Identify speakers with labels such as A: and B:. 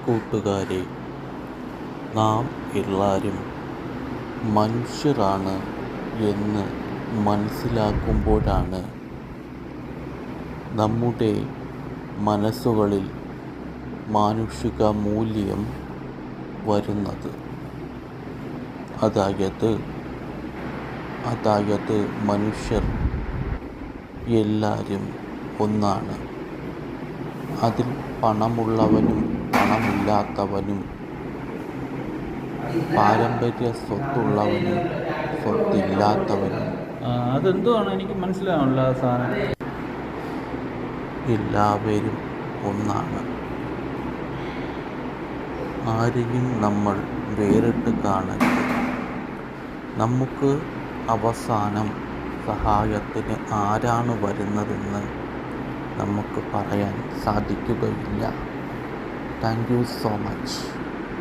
A: കൂട്ടുകാരെ, നാം എല്ലാവരും മനുഷ്യരാണ് എന്ന് മനസ്സിലാക്കുമ്പോഴാണ് നമ്മുടെ മനസ്സുകളിൽ മാനുഷിക മൂല്യം വരുന്നത്. അതായത് മനുഷ്യർ എല്ലാവരും ഒന്നാണ്. അതിൽ പണമുള്ളവനും പണമില്ലാത്തവനും, പാരമ്പര്യ സ്വത്തുള്ളവനും സ്വത്തില്ലാത്തവനും,
B: അതെന്തുവാണ് എനിക്ക് മനസ്സിലാവണില്ല ആ സാധനം.
A: എല്ലാവരും ഒന്നാണ്. ആരെയും നമ്മൾ വേറിട്ട് കാണരുത്. നമുക്ക് അവസാനം സഹായത്തിന് ആരാണ് വരുന്നതെന്ന് നമുക്ക് പറയാൻ സാധിക്കുകയില്ല. Thank you so much.